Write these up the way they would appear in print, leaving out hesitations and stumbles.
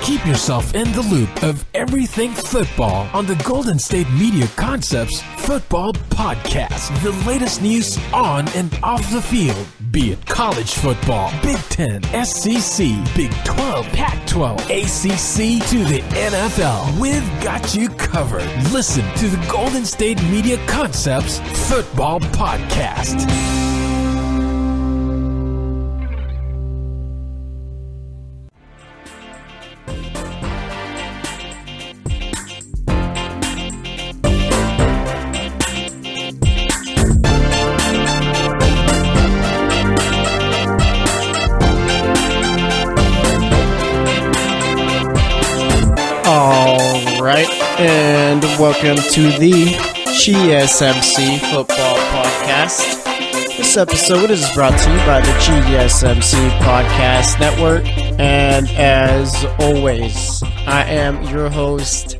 Keep yourself in the loop of everything football on the Golden State Media Concepts Football Podcast. The latest news on and off the field, be it college football, Big Ten, SEC, Big 12, Pac-12, ACC to the NFL. We've got you covered. Listen to the Golden State Media Concepts Football Podcast. And welcome to the GSMC Football Podcast. This episode is brought to you by the GSMC Podcast Network. And as always, I am your host,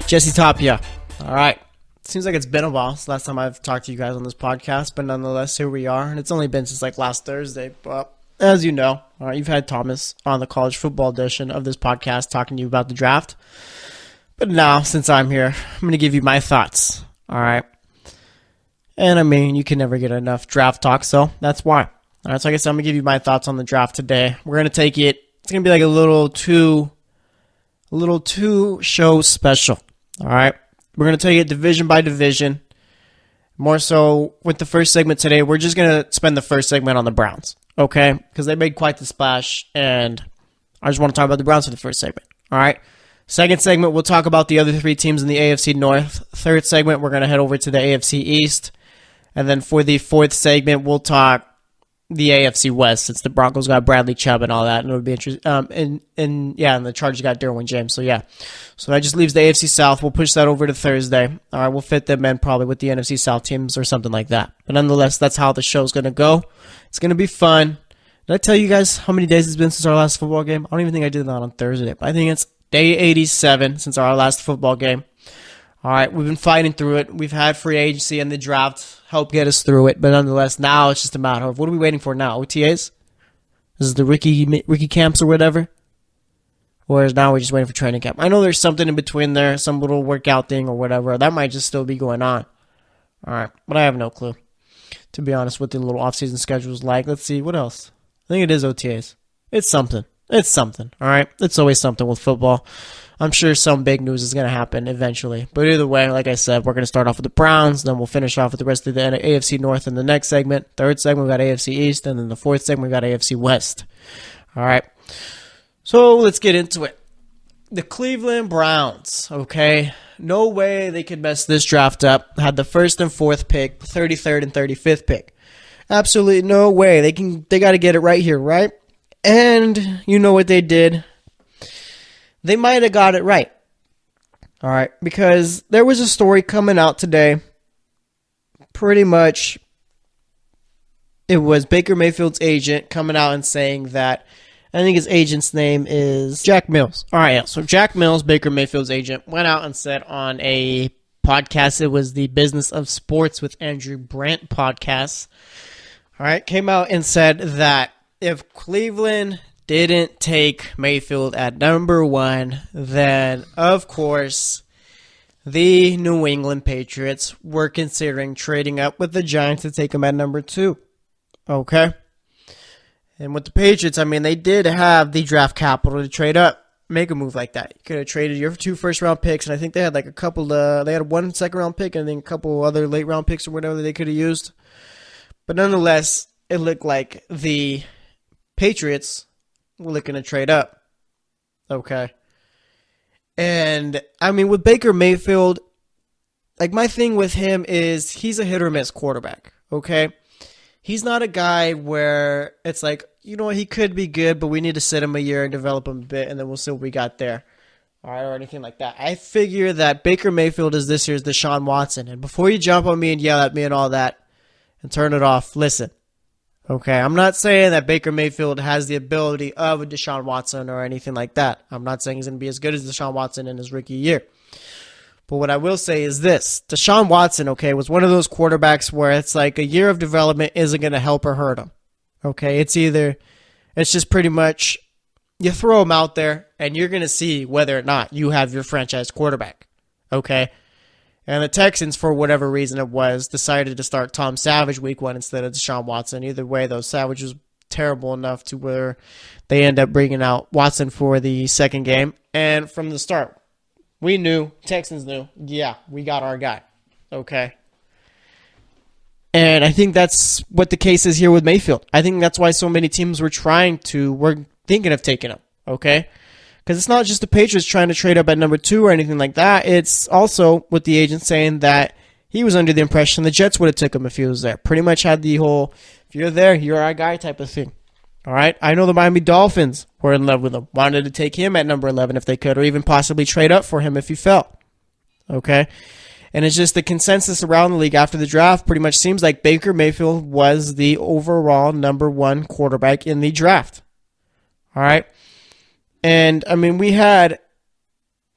Jesse Tapia. All right. Seems like it's been a while since last time I've talked to you guys on this podcast, but nonetheless, here we are. And it's only been since like last Thursday. But as you know, all right, you've had Thomas on the college football edition of this podcast talking to you about the draft. But now, since I'm here, I'm going to give you my thoughts, all right? And, I mean, you can never get enough draft talk, so that's why. All right, so like I said, I'm going to give you my thoughts on the draft today. We're going to take it, it's going to be like a little two-show special, all right? We're going to take it division by division. More so, with the first segment today, we're just going to spend the first segment on the Browns, okay? Because they made quite the splash, and I just want to talk about the Browns for the first segment, all right? Second segment, we'll talk about the other three teams in the AFC North. Third segment, we're going to head over to the AFC East. And then for the fourth segment, we'll talk the AFC West, since the Broncos got Bradley Chubb and all that. And it would be interesting. And the Chargers got Derwin James. So, yeah. So that just leaves the AFC South. We'll push that over to Thursday. All right, we'll fit them in probably with the NFC South teams or something like that. But nonetheless, that's how the show's going to go. It's going to be fun. Did I tell you guys how many days it's been since our last football game? I don't even think I did that on Thursday. But I think it's Day 87 since our last football game. All right, we've been fighting through it. We've had free agency and the draft help get us through it. But nonetheless, now it's just a matter of what are we waiting for now? OTAs? This is the rookie camps or whatever? Or is now we're just waiting for training camp? I know there's something in between there, some little workout thing or whatever. That might just still be going on. All right, but I have no clue, to be honest, what the little offseason schedule is like. Let's see, what else? I think it is OTAs. It's something. It's something, all right? It's always something with football. I'm sure some big news is going to happen eventually. But either way, like I said, we're going to start off with the Browns, then we'll finish off with the rest of the AFC North in the next segment. Third segment, we got AFC East, and then the fourth segment, we got AFC West. All right? So let's get into it. The Cleveland Browns, okay? No way they could mess this draft up. Had the first and fourth pick, 33rd and 35th pick. Absolutely no way. They got to get it right here, right? And you know what they did? They might have got it right. All right. Because there was a story coming out today. Pretty much, it was Baker Mayfield's agent coming out and saying that, I think his agent's name is Jack Mills. All right. Yeah. So Jack Mills, Baker Mayfield's agent, went out and said on a podcast, it was the Business of Sports with Andrew Brandt podcast. All right. Came out and said that if Cleveland didn't take Mayfield at number one, then, of course, the New England Patriots were considering trading up with the Giants to take him at number two. Okay? And with the Patriots, I mean, they did have the draft capital to trade up, make a move like that. You could have traded your 2 first-round picks, and I think they had like a couple, they had 1 second-round pick and then a couple other late-round picks or whatever that they could have used. But nonetheless, it looked like the Patriots were looking to trade up. Okay. And, I mean, with Baker Mayfield, like, my thing with him is he's a hit-or-miss quarterback, okay? He's not a guy where it's like, you know what, he could be good, but we need to sit him a year and develop him a bit, and then we'll see what we got there. All right, or anything like that. I figure that Baker Mayfield is this year's Deshaun Watson. And before you jump on me and yell at me and all that and turn it off, listen. Okay, I'm not saying that Baker Mayfield has the ability of a Deshaun Watson or anything like that. I'm not saying he's going to be as good as Deshaun Watson in his rookie year. But what I will say is this. Deshaun Watson, okay, was one of those quarterbacks where it's like a year of development isn't going to help or hurt him. Okay, it's just pretty much you throw him out there, and you're going to see whether or not you have your franchise quarterback. Okay? And the Texans, for whatever reason it was, decided to start Tom Savage week 1 instead of Deshaun Watson. Either way, though, Savage was terrible enough to where they end up bringing out Watson for the second game. And from the start, we knew, Texans knew, yeah, we got our guy. Okay? And I think that's what the case is here with Mayfield. I think that's why so many teams were thinking of taking him, okay? Because it's not just the Patriots trying to trade up at number 2 or anything like that. It's also with the agent saying that he was under the impression the Jets would have took him if he was there. Pretty much had the whole, if you're there, you're our guy type of thing. All right? I know the Miami Dolphins were in love with him, wanted to take him at number 11 if they could, or even possibly trade up for him if he fell. Okay? And it's just the consensus around the league after the draft pretty much seems like Baker Mayfield was the overall number 1 quarterback in the draft. All right? And, I mean, we had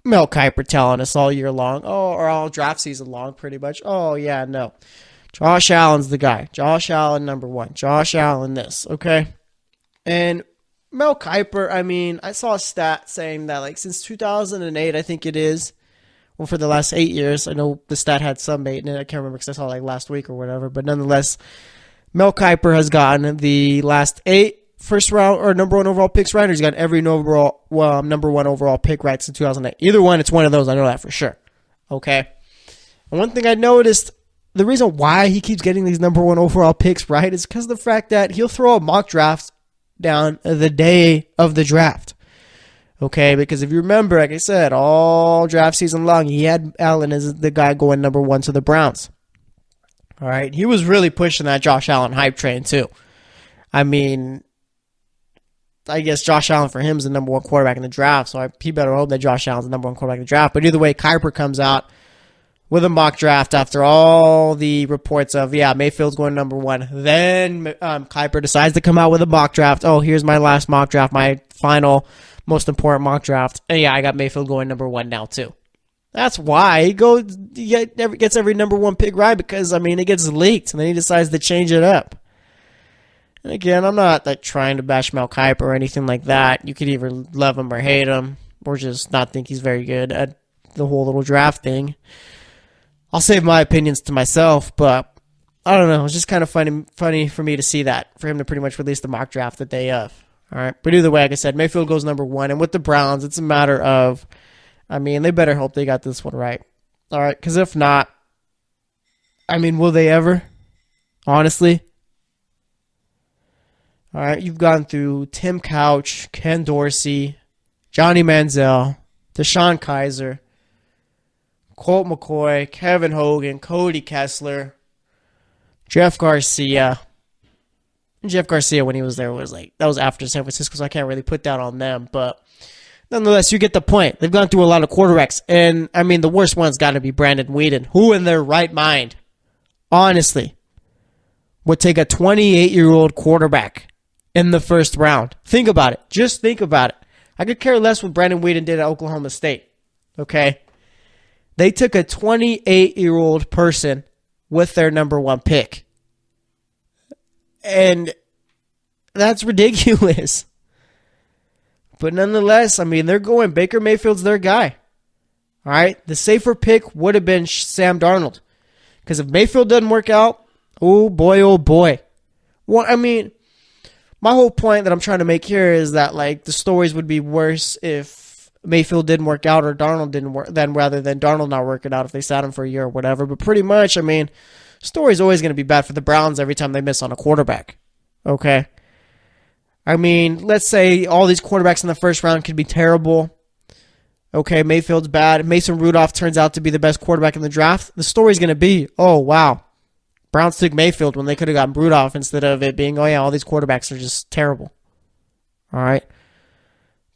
Mel Kiper telling us all year long, or all draft season long pretty much, oh, yeah, no. Josh Allen's the guy. Josh Allen, number 1. Josh Allen this, okay? And Mel Kiper, I mean, I saw a stat saying that, like, since 2008, I think it is, well, for the last 8 years, I know the stat had some 8 in it, I can't remember because I saw it, like, last week or whatever, but nonetheless, Mel Kiper has gotten the last 8 first round or number 1 overall picks right, or he's got every number 1 overall pick right since 2008. Either one, it's one of those. I know that for sure. Okay. And one thing I noticed, the reason why he keeps getting these number 1 overall picks right is because of the fact that he'll throw a mock draft down the day of the draft. Okay, because if you remember, like I said, all draft season long, he had Allen as the guy going number 1 to the Browns. All right, he was really pushing that Josh Allen hype train too. I mean, I guess Josh Allen for him is the number 1 quarterback in the draft, so he better hope that Josh Allen's the number 1 quarterback in the draft. But either way, Kiper comes out with a mock draft after all the reports of, yeah, Mayfield's going number 1. Then Kiper decides to come out with a mock draft. Oh, here's my last mock draft, my final, most important mock draft. And yeah, I got Mayfield going number 1 now too. That's why he gets every number 1 pick right, because, I mean, it gets leaked, and then he decides to change it up. And again, I'm not like trying to bash Mel Kiper or anything like that. You could either love him or hate him, or just not think he's very good at the whole little draft thing. I'll save my opinions to myself, but I don't know. It's just kind of funny for me to see that, for him to pretty much release the mock draft the day of. All right, but either way, like I said, Mayfield goes number 1, and with the Browns, it's a matter of, I mean, they better hope they got this one right. All right, because if not, I mean, will they ever? Honestly. All right, you've gone through Tim Couch, Ken Dorsey, Johnny Manziel, Deshaun Kaiser, Colt McCoy, Kevin Hogan, Cody Kessler, Jeff Garcia. And Jeff Garcia, when he was there, was like, that was after San Francisco, so I can't really put that on them. But nonetheless, you get the point. They've gone through a lot of quarterbacks. And, I mean, the worst one's got to be Brandon Weeden. Who in their right mind, honestly, would take a 28-year-old quarterback in the first round? Think about it. Just think about it. I could care less what Brandon Weeden did at Oklahoma State. Okay? They took a 28-year-old person with their number 1 pick. And that's ridiculous. But nonetheless, I mean, they're going, Baker Mayfield's their guy. All right? The safer pick would have been Sam Darnold. Because if Mayfield doesn't work out, oh boy, oh boy. Well, I mean, my whole point that I'm trying to make here is that, like, the stories would be worse if Mayfield didn't work out or Darnold didn't work, rather than Darnold not working out if they sat him for a year or whatever. But pretty much, I mean, story's always going to be bad for the Browns every time they miss on a quarterback. Okay? I mean, let's say all these quarterbacks in the first round could be terrible. Okay, Mayfield's bad. Mason Rudolph turns out to be the best quarterback in the draft. The story's going to be, oh, wow, Browns took Mayfield when they could have gotten Rudolph, instead of it being, oh, yeah, all these quarterbacks are just terrible. All right?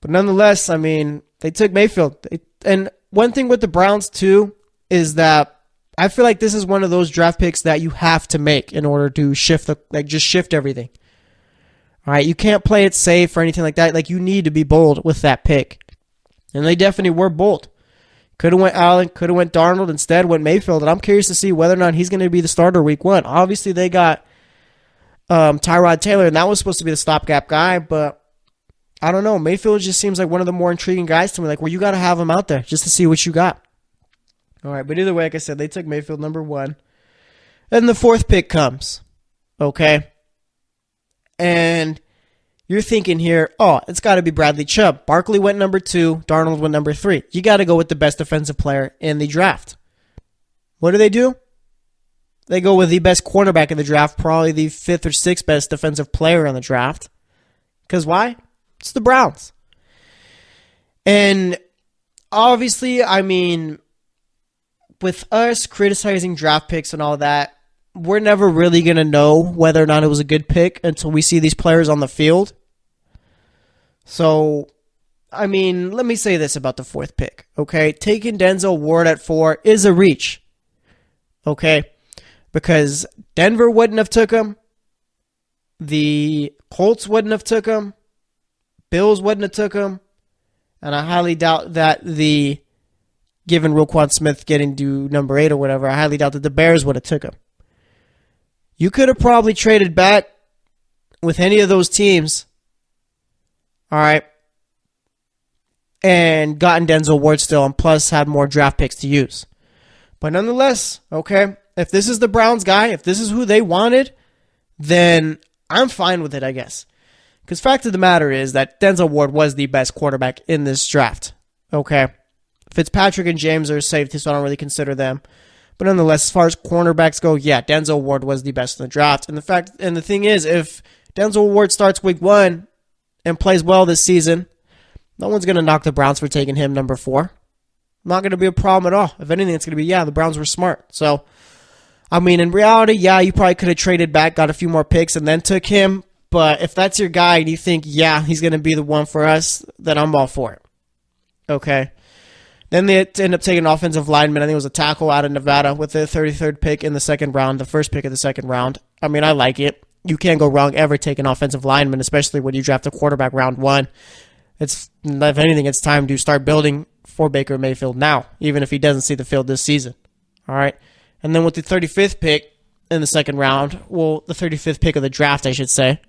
But nonetheless, I mean, they took Mayfield. And one thing with the Browns, too, is that I feel like this is one of those draft picks that you have to make in order to shift everything. All right? You can't play it safe or anything like that. Like, you need to be bold with that pick. And they definitely were bold. Could have went Allen, could have went Darnold, instead went Mayfield. And I'm curious to see whether or not he's going to be the starter week 1. Obviously, they got Tyrod Taylor, and that was supposed to be the stopgap guy. But I don't know. Mayfield just seems like one of the more intriguing guys to me. Like, well, you got to have him out there just to see what you got. All right, but either way, like I said, they took Mayfield number 1. And the 4th pick comes, okay? And you're thinking here, oh, it's got to be Bradley Chubb. Barkley went number 2. Darnold went number 3. You got to go with the best defensive player in the draft. What do? They go with the best cornerback in the draft, probably the 5th or 6th best defensive player in the draft. Because why? It's the Browns. And obviously, I mean, with us criticizing draft picks and all that, we're never really going to know whether or not it was a good pick until we see these players on the field. So, I mean, let me say this about the 4th pick, okay? Taking Denzel Ward at 4 is a reach, okay? Because Denver wouldn't have took him. The Colts wouldn't have took him. Bills wouldn't have took him. And I highly doubt that given Roquan Smith getting to number 8 or whatever, I highly doubt that the Bears would have took him. You could have probably traded back with any of those teams, all right, and gotten Denzel Ward still, and plus had more draft picks to use. But nonetheless, okay, if this is the Browns guy, if this is who they wanted, then I'm fine with it, I guess. Because fact of the matter is that Denzel Ward was the best quarterback in this draft. Okay. Fitzpatrick and James are safety, so I don't really consider them. But nonetheless, as far as cornerbacks go, yeah, Denzel Ward was the best in the draft. And the thing is, if Denzel Ward starts week 1 and plays well this season, no one's going to knock the Browns for taking him number 4. Not going to be a problem at all. If anything, it's going to be, the Browns were smart. So, I mean, in reality, you probably could have traded back, got a few more picks, and then took him. But if that's your guy and you think, he's going to be the one for us, then I'm all for it. Okay. Then they end up taking an offensive lineman. I think it was a tackle out of Nevada with the 33rd pick in the 2nd round, the first pick of the 2nd round. I mean, I like it. You can't go wrong ever taking offensive lineman, especially when you draft a quarterback round 1. If anything, it's time to start building for Baker Mayfield now, even if he doesn't see the field this season. All right. And then with the 35th pick in the 2nd round, the 35th pick of the draft, I should say,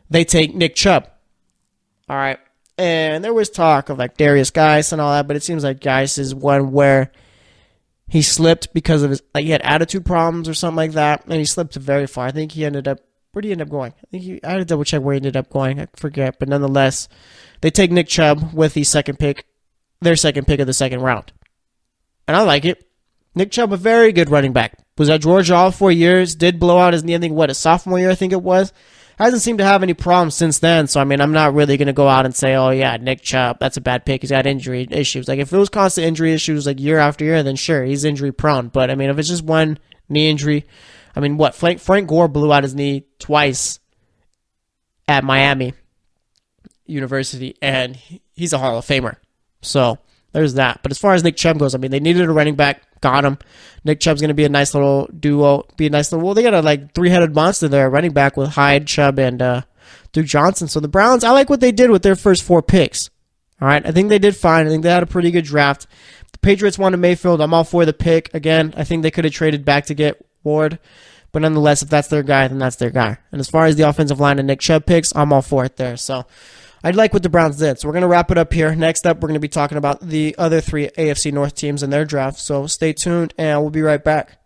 they take Nick Chubb. All right. And there was talk of like Darius Geis and all that, but it seems like Geis is one where he slipped because of he had attitude problems or something like that, and he slipped very far. I think he ended up, where did he end up going? I had to double check where he ended up going. I forget, but nonetheless, they take Nick Chubb with the 2nd pick, their 2nd pick of the 2nd round. And I like it. Nick Chubb, a very good running back. Was at Georgia all 4 years, did blow out his knee, I think, a sophomore year, I think it was. Hasn't seemed to have any problems since then, so I mean, I'm not really going to go out and say, oh yeah, Nick Chubb, that's a bad pick, he's got injury issues. Like, if it was constant injury issues, like year after year, then sure, he's injury prone. But I mean, if it's just one knee injury, I mean, Frank Gore blew out his knee twice at Miami University, and he's a Hall of Famer. So, there's that. But as far as Nick Chubb goes, I mean, they needed a running back, got him. Nick Chubb's going to be a nice little duo, they got a three-headed monster there, running back with Hyde, Chubb, and Duke Johnson. So the Browns, I like what they did with their first 4 picks. All right, I think they did fine. I think they had a pretty good draft. The Patriots wanted Mayfield. I'm all for the pick. Again, I think they could have traded back to get Ward. But nonetheless, if that's their guy, then that's their guy. And as far as the offensive line and Nick Chubb picks, I'm all for it there. So I like what the Browns did. So we're going to wrap it up here. Next up, we're going to be talking about the other 3 AFC North teams and their draft. So stay tuned, and we'll be right back.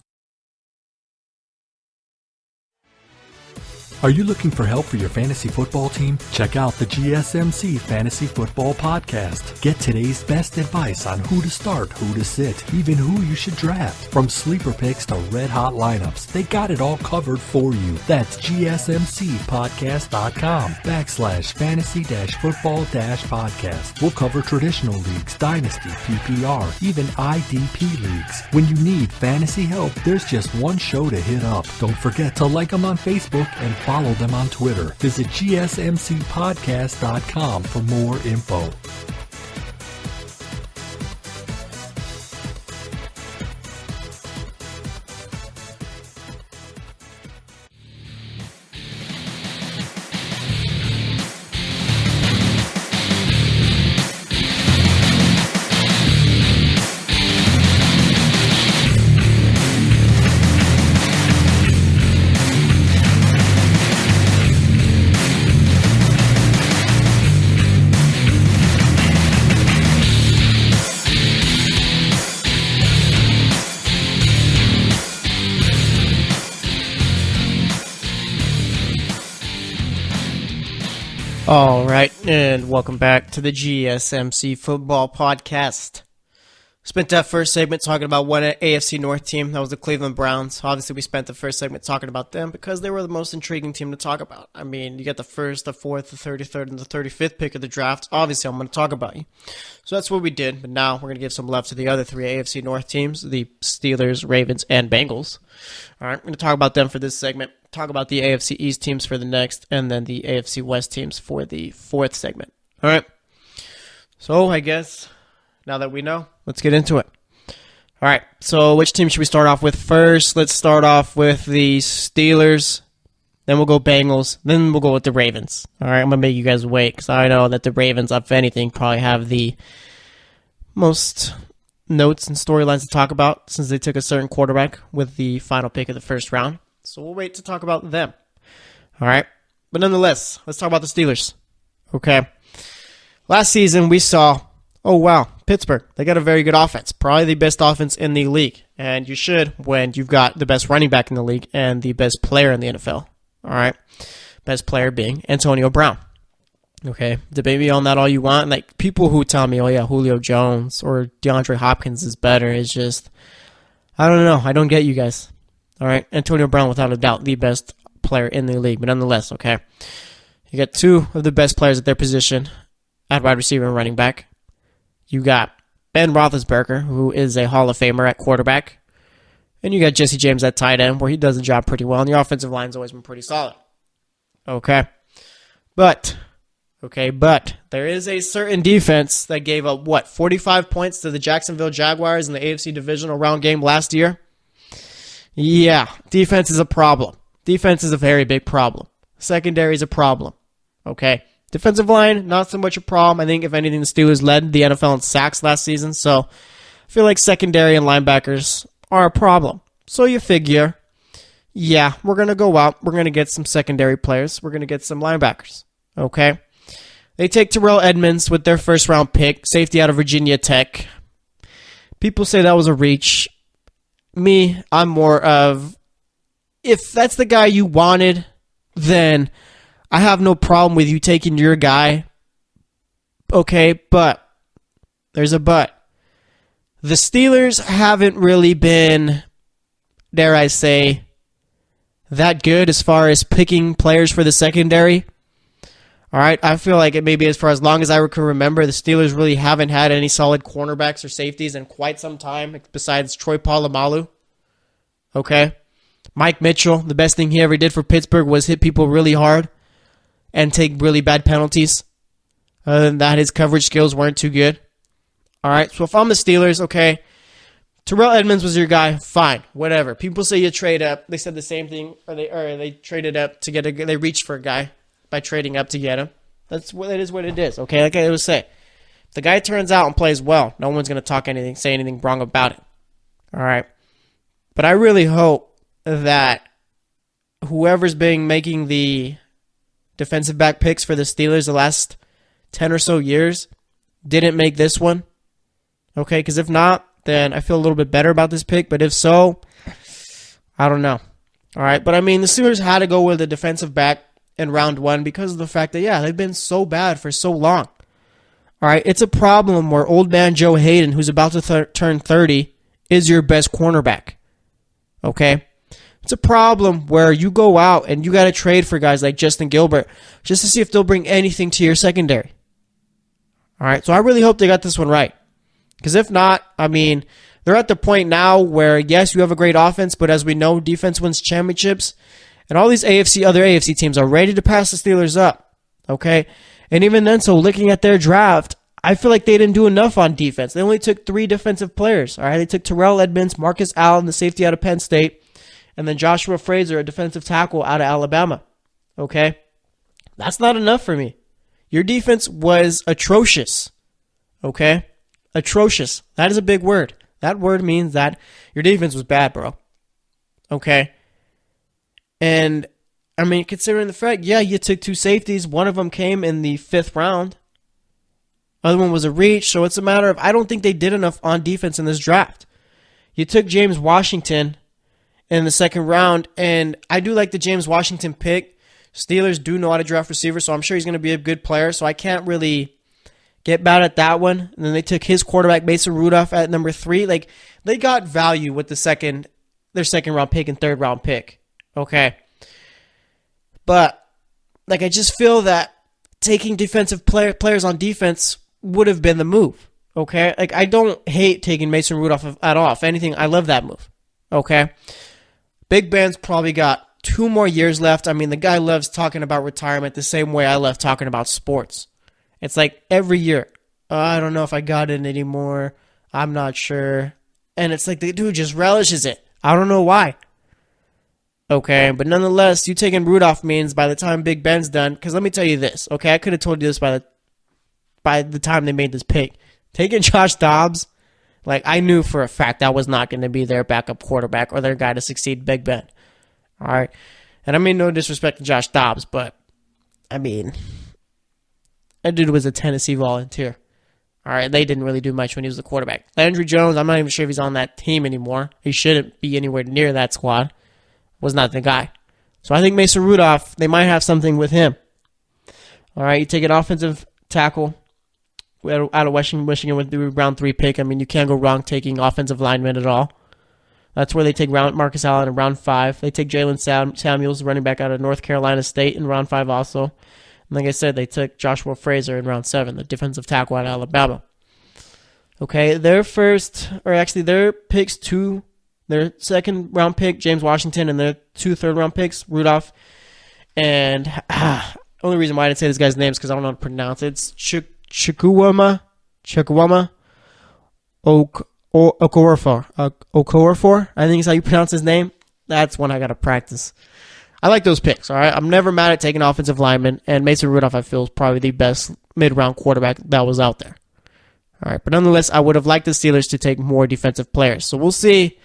Are you looking for help for your fantasy football team? Check out the GSMC Fantasy Football Podcast. Get today's best advice on who to start, who to sit, even who you should draft. From sleeper picks to red-hot lineups, they got it all covered for you. That's gsmcpodcast.com/fantasy-football-podcast. We'll cover traditional leagues, dynasty, PPR, even IDP leagues. When you need fantasy help, there's just one show to hit up. Don't forget to like them on Facebook and follow them on Twitter. Visit gsmcpodcast.com for more info. All right, and welcome back to the GSMC Football Podcast. Spent that first segment talking about one AFC North team. That was the Cleveland Browns. Obviously, we spent the first segment talking about them because they were the most intriguing team to talk about. I mean, you got the first, the fourth, the 33rd, and the 35th pick of the draft. Obviously, I'm going to talk about you. So that's what we did. But now we're going to give some love to the other three AFC North teams, the Steelers, Ravens, and Bengals. All right, we're going to talk about them for this segment. Talk about the AFC East teams for the next, and then the AFC West teams for the fourth segment. All right. So I guess now that we know, let's get into it. All right. So which team should we start off with first? Let's start off with the Steelers. Then we'll go Bengals. Then we'll go with the Ravens. All right. I'm going to make you guys wait because I know that the Ravens, if anything, probably have the most notes and storylines to talk about since they took a certain quarterback with the final pick of the first round. So we'll wait to talk about them. All right. But nonetheless, let's talk about the Steelers. Okay. Last season, we saw, oh, wow, Pittsburgh. They got a very good offense. Probably the best offense in the league. And you should when you've got the best running back in the league and the best player in the NFL. All right. Best player being Antonio Brown. Okay. Debate me on that all you want. Like, people who tell me, oh, yeah, Julio Jones or DeAndre Hopkins is better is just, I don't know. I don't get you guys. All right, Antonio Brown, without a doubt, the best player in the league. But nonetheless, okay, you got two of the best players at their position at wide receiver and running back. You got Ben Roethlisberger, who is a Hall of Famer at quarterback. And you got Jesse James at tight end, where he does the job pretty well. And the offensive line's always been pretty solid. Okay. But there is a certain defense that gave up, 45 points to the Jacksonville Jaguars in the AFC Divisional Round game last year? Yeah, defense is a problem. Defense is a very big problem. Secondary is a problem. Okay. Defensive line, not so much a problem. I think, if anything, the Steelers led the NFL in sacks last season. So I feel like secondary and linebackers are a problem. So you figure, yeah, we're going to go out. We're going to get some secondary players. We're going to get some linebackers. Okay. They take Terrell Edmunds with their first round pick, safety out of Virginia Tech. People say that was a reach. Me, I'm more of, if that's the guy you wanted, then I have no problem with you taking your guy. Okay, but there's a but. The Steelers haven't really been, dare I say, that good as far as picking players for the secondary. All right, I feel like it maybe for as long as I can remember, the Steelers really haven't had any solid cornerbacks or safeties in quite some time, besides Troy Polamalu. Okay? Mike Mitchell, the best thing he ever did for Pittsburgh was hit people really hard and take really bad penalties. Other than that, his coverage skills weren't too good. All right, so if I'm the Steelers, okay, Terrell Edmunds was your guy, fine, whatever. People say you trade up. They said the same thing, or they traded up to get they reached for a guy by trading up to get him. That is what it is, okay? Like I always say, if the guy turns out and plays well, no one's going to say anything wrong about it. All right? But I really hope that whoever's been making the defensive back picks for the Steelers the last 10 or so years didn't make this one. Okay? Because if not, then I feel a little bit better about this pick. But if so, I don't know. All right? But I mean, the Steelers had to go with a defensive back in round one because of the fact that, yeah, they've been so bad for so long. All right, it's a problem where old man Joe Hayden, who's about to turn 30, is your best cornerback. Okay? It's a problem where you go out and you got to trade for guys like Justin Gilbert just to see if they'll bring anything to your secondary. All right, so I really hope they got this one right. Because if not, I mean, they're at the point now where, yes, you have a great offense, but as we know, defense wins championships. And all these other AFC teams are ready to pass the Steelers up, okay? And even then, so looking at their draft, I feel like they didn't do enough on defense. They only took 3 defensive players, all right? They took Terrell Edmunds, Marcus Allen, the safety out of Penn State, and then Joshua Frazier, a defensive tackle out of Alabama, okay? That's not enough for me. Your defense was atrocious, okay? Atrocious. That is a big word. That word means that your defense was bad, bro, okay? And, I mean, considering the fact, yeah, you took 2 safeties. One of them came in the 5th round. Other one was a reach. So it's a matter of, I don't think they did enough on defense in this draft. You took James Washington in the 2nd round. And I do like the James Washington pick Steelers do know how to draft receivers, so I'm sure he's going to be a good player. So I can't really get bad at that one. And then they took his quarterback, Mason Rudolph, at number 3. Like, they got value with their second round pick and third round pick. Okay. But, like, I just feel that taking defensive players on defense would have been the move. Okay. Like, I don't hate taking Mason Rudolph at all. If anything, I love that move. Okay. Big Ben's probably got 2 more years left. I mean, the guy loves talking about retirement the same way I love talking about sports. It's like every year, I don't know if I got it anymore. I'm not sure. And it's like the dude just relishes it. I don't know why. Okay, but nonetheless, you taking Rudolph means by the time Big Ben's done, because let me tell you this, okay? I could have told you this by the time they made this pick. Taking Josh Dobbs, like, I knew for a fact that was not going to be their backup quarterback or their guy to succeed Big Ben. All right? And I mean no disrespect to Josh Dobbs, but, I mean, that dude was a Tennessee Volunteer. All right, they didn't really do much when he was the quarterback. Landry Jones, I'm not even sure if he's on that team anymore. He shouldn't be anywhere near that squad. Was not the guy. So I think Mason Rudolph, they might have something with him. All right, you take an offensive tackle out of Michigan with the round 3 pick. I mean, you can't go wrong taking offensive linemen at all. That's where they take Marcus Allen in round 5. They take Jalen Samuels, running back out of North Carolina State, in round 5 also. And like I said, they took Joshua Frazier in round 7, the defensive tackle out of Alabama. Okay, their picks 2, their second round pick, James Washington, and their 2 third-round picks, Rudolph. And only reason why I didn't say this guy's name is because I don't know how to pronounce it. It's Chukwuma Okorafor, I think is how you pronounce his name. That's one I got to practice. I like those picks, all right? I'm never mad at taking offensive linemen, and Mason Rudolph, I feel, is probably the best mid-round quarterback that was out there. All right, but nonetheless, I would have liked the Steelers to take more defensive players. So we'll see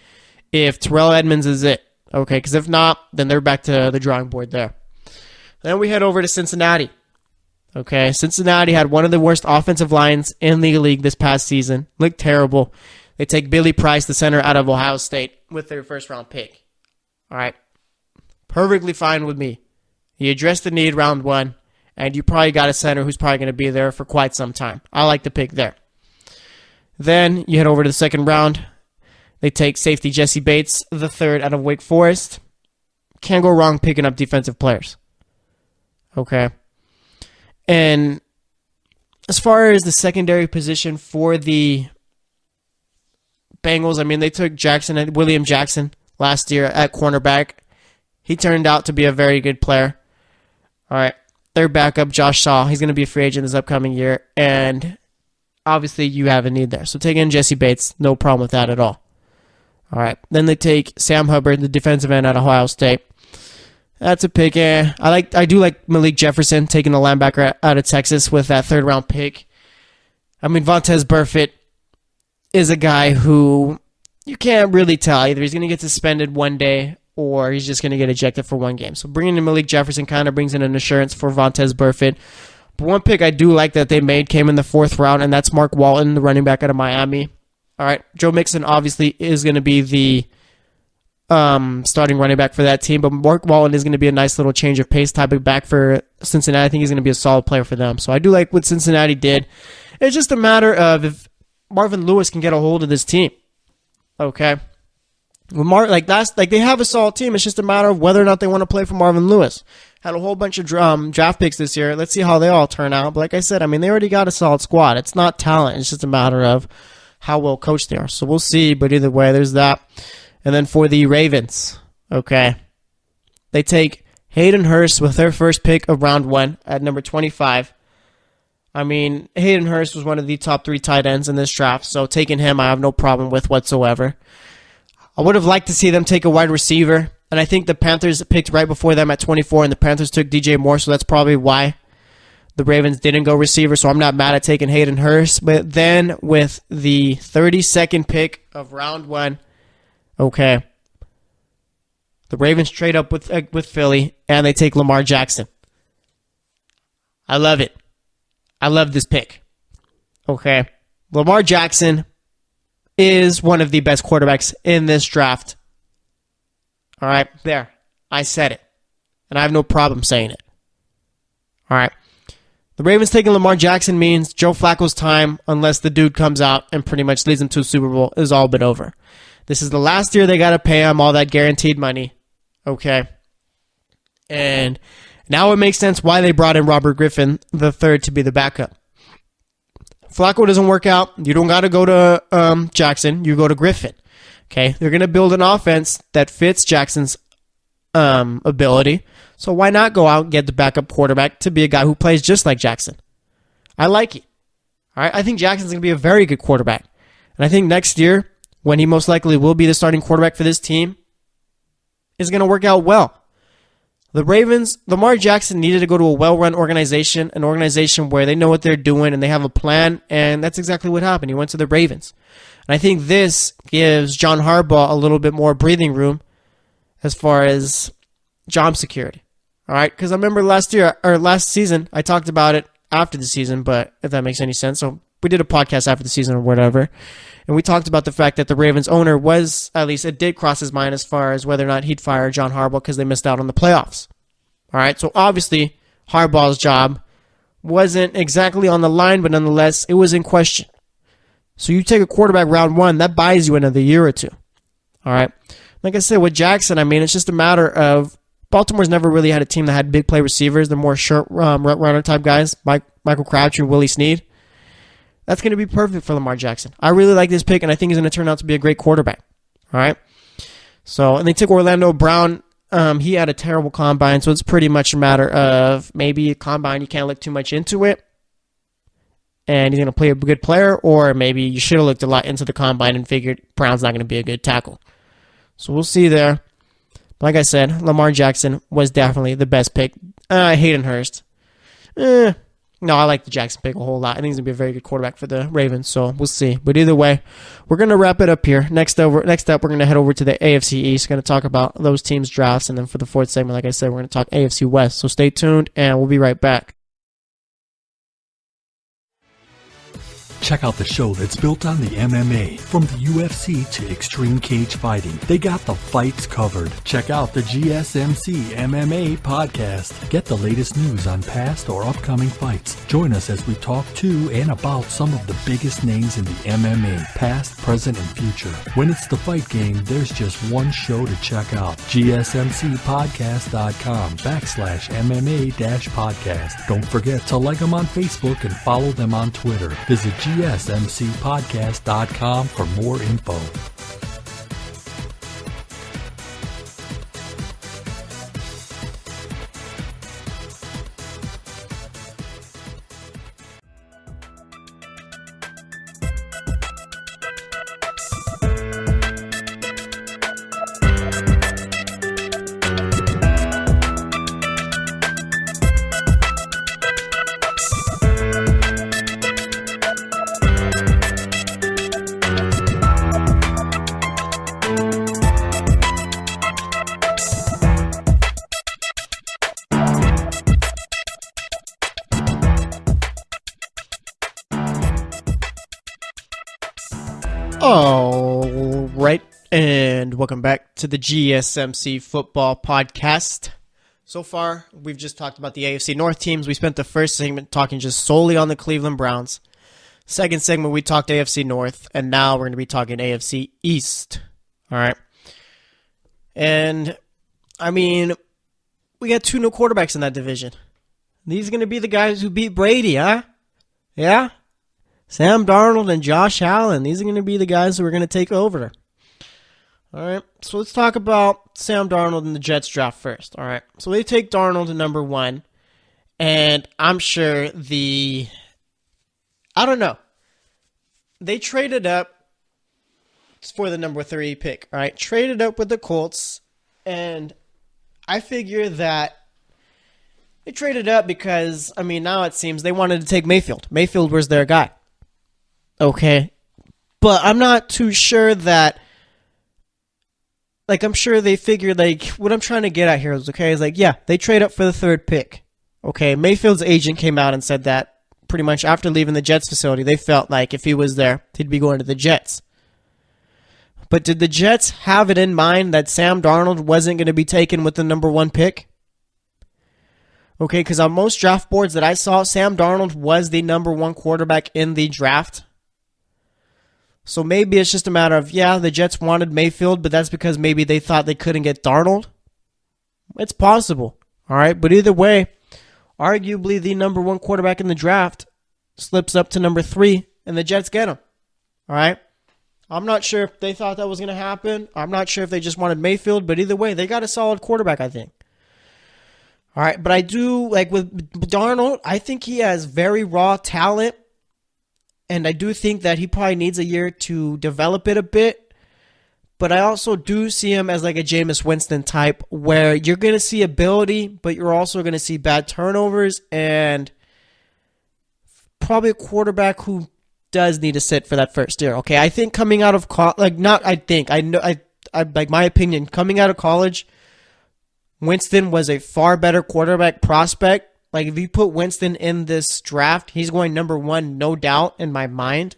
if Terrell Edmunds is it, okay? Because if not, then they're back to the drawing board there. Then we head over to Cincinnati. Okay, Cincinnati had one of the worst offensive lines in the league this past season. Looked terrible. They take Billy Price, the center out of Ohio State, with their first-round pick. All right, perfectly fine with me. You addressed the need round 1, and you probably got a center who's probably going to be there for quite some time. I like the pick there. Then you head over to the second round. They take safety Jesse Bates, the third out of Wake Forest. Can't go wrong picking up defensive players. Okay. And as far as the secondary position for the Bengals, I mean, they took William Jackson last year at cornerback. He turned out to be a very good player. All right. Their backup, Josh Shaw, he's going to be a free agent this upcoming year. And obviously you have a need there. So take in Jesse Bates. No problem with that at all. All right. Then they take Sam Hubbard, the defensive end out of Ohio State. That's a pick. I do like Malik Jefferson, taking a linebacker out of Texas with that third-round pick. I mean, Vontaze Burfict is a guy who you can't really tell. Either he's going to get suspended one day or he's just going to get ejected for one game. So bringing in Malik Jefferson kind of brings in an assurance for Vontaze Burfict. But one pick I do like that they made came in the 4th round, and that's Mark Walton, the running back out of Miami. All right, Joe Mixon obviously is going to be the starting running back for that team, but Mark Walton is going to be a nice little change of pace type of back for Cincinnati. I think he's going to be a solid player for them. So I do like what Cincinnati did. It's just a matter of if Marvin Lewis can get a hold of this team. Okay. They have a solid team. It's just a matter of whether or not they want to play for Marvin Lewis. Had a whole bunch of draft picks this year. Let's see how they all turn out. But like I said, I mean, they already got a solid squad. It's not talent. It's just a matter of how well coached they are. So we'll see. But either way, there's that. And then for the Ravens, okay, they take Hayden Hurst with their first pick of round 1 at number 25. I mean, Hayden Hurst was one of the top 3 tight ends in this draft, so taking him I have no problem with whatsoever. I would have liked to see them take a wide receiver, and I think the Panthers picked right before them at 24, and the Panthers took DJ Moore, so that's probably why the Ravens didn't go receiver, so I'm not mad at taking Hayden Hurst. But then with the 32nd pick of round 1, okay, the Ravens trade up with Philly, and they take Lamar Jackson. I love it. I love this pick. Okay, Lamar Jackson is one of the best quarterbacks in this draft. All right, there. I said it. and I have no problem saying it. All right. The Ravens taking Lamar Jackson means Joe Flacco's time, unless the dude comes out and pretty much leads them to a Super Bowl, is all but over. This is the last year they got to pay him all that guaranteed money. Okay. And now it makes sense why they brought in Robert Griffin III to be the backup. Flacco doesn't work out. You don't got to go to Jackson. You go to Griffin. Okay. They're going to build an offense that fits Jackson's ability. So why not go out and get the backup quarterback to be a guy who plays just like Jackson? I like it. All right. I think Jackson's going to be a very good quarterback. And I think next year, when he most likely will be the starting quarterback for this team, is going to work out well. The Ravens, Lamar Jackson needed to go to a well-run organization, an organization where they know what they're doing and they have a plan, and that's exactly what happened. He went to the Ravens. And I think this gives John Harbaugh a little bit more breathing room as far as job security. All right, because I remember last season, I talked about it after the season, but if that makes any sense. So we did a podcast after the season or whatever, and we talked about the fact that the Ravens owner was, at least it did cross his mind as far as whether or not he'd fire John Harbaugh because they missed out on the playoffs. All right, so obviously Harbaugh's job wasn't exactly on the line, but nonetheless, it was in question. So you take a quarterback round one, that buys you another year or two. All right, like I said, with Jackson, I mean, it's just a matter of Baltimore's never really had a team that had big play receivers. They're more short runner type guys, Michael Crabtree, Willie Snead. That's going to be perfect for Lamar Jackson. I really like this pick, and I think he's going to turn out to be a great quarterback. All right. So, and they took Orlando Brown. He had a terrible combine, so it's pretty much a matter of maybe a combine, you can't look too much into it, and he's going to play a good player, or maybe you should have looked a lot into the combine and figured Brown's not going to be a good tackle. So we'll see there. Like I said, Lamar Jackson was definitely the best pick. Hayden Hurst. No, I like the Jackson pick a whole lot. I think he's going to be a very good quarterback for the Ravens, so we'll see. But either way, we're going to wrap it up here. Next up, we're going to head over to the AFC East. Going to talk about those teams' drafts, and then for the fourth segment, like I said, we're going to talk AFC West. So stay tuned, and we'll be right back. Check out the show that's built on the MMA, from the UFC to extreme cage fighting. They got the fights covered. Check out the GSMC MMA podcast. Get the latest news on past or upcoming fights. Join us as we talk to and about some of the biggest names in the MMA, past, present, and future. When it's the fight game, there's just one show to check out. GSMCpodcast.com/MMA-podcast. Don't forget to like them on Facebook and follow them on Twitter. Visit GSMCpodcast.com for more info. All right, and welcome back to the GSMC Football Podcast. So far, we've just talked about the AFC North teams. We spent the first segment talking just solely on the Cleveland Browns. Second segment, we talked AFC North, and now we're going to be talking AFC East. All right. And, I mean, we got two new quarterbacks in that division. These are going to be the guys who beat Brady, huh? Yeah? Sam Darnold and Josh Allen. These are going to be the guys who are going to take over. All right, so let's talk about Sam Darnold and the Jets draft first. All right, so they take Darnold to number 1, and I'm sure I don't know. They traded up for the number 3 pick. All right, traded up with the Colts, and I figure that they traded up because, I mean, now it seems they wanted to take Mayfield. Mayfield was their guy. Okay, but I'm not too sure that, like, I'm sure they figured, like, what I'm trying to get at here is, okay, is like, yeah, they trade up for the 3rd pick. Okay, Mayfield's agent came out and said that pretty much after leaving the Jets facility, they felt like if he was there, he'd be going to the Jets. But did the Jets have it in mind that Sam Darnold wasn't going to be taken with the number 1 pick? Okay, because on most draft boards that I saw, Sam Darnold was the number 1 quarterback in the draft. So maybe it's just a matter of, yeah, the Jets wanted Mayfield, but that's because maybe they thought they couldn't get Darnold. It's possible. All right, but either way, arguably the number 1 quarterback in the draft slips up to number 3, and the Jets get him. All right? I'm not sure if they thought that was going to happen. I'm not sure if they just wanted Mayfield, but either way, they got a solid quarterback, I think. All right, but I do, like with Darnold, I think he has very raw talent, and I do think that he probably needs a year to develop it a bit. But I also do see him as like a Jameis Winston type, where you're going to see ability, but you're also going to see bad turnovers, and probably a quarterback who does need to sit for that first year. Okay, I think coming out of college, like my opinion, coming out of college, Winston was a far better quarterback prospect. Like if you put Winston in this draft, he's going number 1, no doubt in my mind.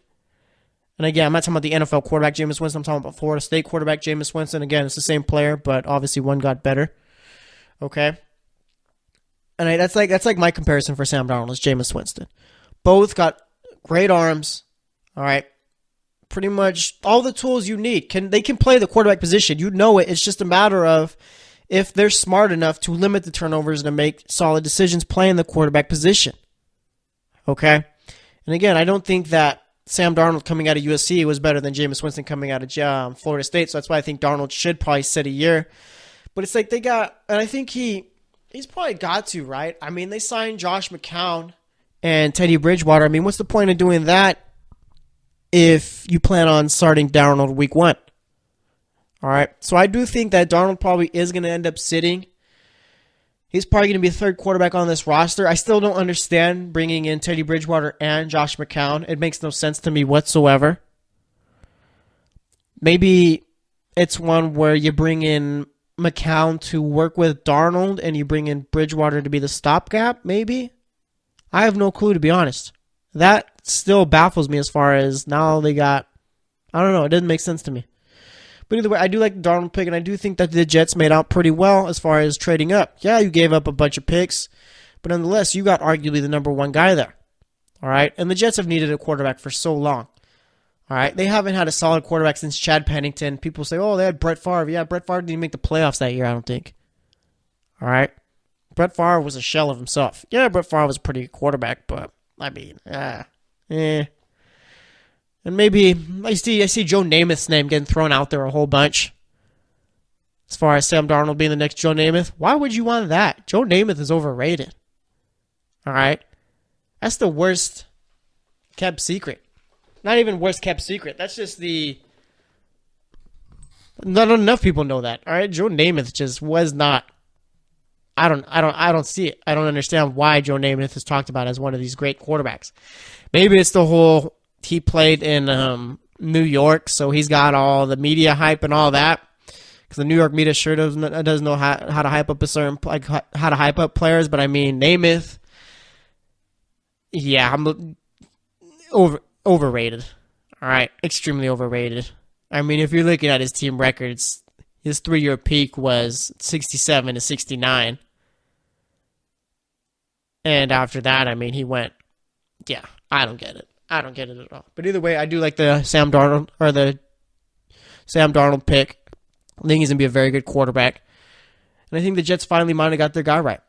And again, I'm not talking about the NFL quarterback Jameis Winston. I'm talking about Florida State quarterback Jameis Winston. Again, it's the same player, but obviously one got better. Okay, and that's like my comparison for Sam Darnold is Jameis Winston. Both got great arms. All right, pretty much all the tools you need. They can play the quarterback position. You know it. It's just a matter of if they're smart enough to limit the turnovers and to make solid decisions playing the quarterback position. Okay, and again, I don't think that Sam Darnold coming out of USC was better than Jameis Winston coming out of Florida State, so that's why I think Darnold should probably sit a year. But it's like they got, and I think he's probably got to, right? I mean, they signed Josh McCown and Teddy Bridgewater. I mean, what's the point of doing that if you plan on starting Darnold week 1? All right, so I do think that Darnold probably is going to end up sitting. He's probably going to be the 3rd quarterback on this roster. I still don't understand bringing in Teddy Bridgewater and Josh McCown. It makes no sense to me whatsoever. Maybe it's one where you bring in McCown to work with Darnold and you bring in Bridgewater to be the stopgap, maybe? I have no clue, to be honest. That still baffles me as far as now they got, I don't know, it doesn't make sense to me. But either way, I do like the Darnold pick, and I do think that the Jets made out pretty well as far as trading up. Yeah, you gave up a bunch of picks, but nonetheless, you got arguably the number 1 guy there. All right, and the Jets have needed a quarterback for so long. All right, they haven't had a solid quarterback since Chad Pennington. People say, oh, they had Brett Favre. Yeah, Brett Favre didn't make the playoffs that year, I don't think. All right, Brett Favre was a shell of himself. Yeah, Brett Favre was a pretty good quarterback, but I mean, And maybe I see Joe Namath's name getting thrown out there a whole bunch. As far as Sam Darnold being the next Joe Namath, why would you want that? Joe Namath is overrated. All right, that's the worst kept secret. Not even worst kept secret. That's just not enough people know that. All right, Joe Namath just was not. I don't see it. I don't understand why Joe Namath is talked about as one of these great quarterbacks. Maybe it's the whole. He played in New York, so he's got all the media hype and all that. Because the New York media sure doesn't know how to hype up how to hype up players. But I mean, Namath, yeah, I'm overrated. All right, extremely overrated. I mean, if you're looking at his team records, his 3-year peak was 67 to 69, and after that, I mean, he went. Yeah, I don't get it. I don't get it at all. But either way, I do like the Sam Darnold pick. I think he's going to be a very good quarterback. And I think the Jets finally might have got their guy right.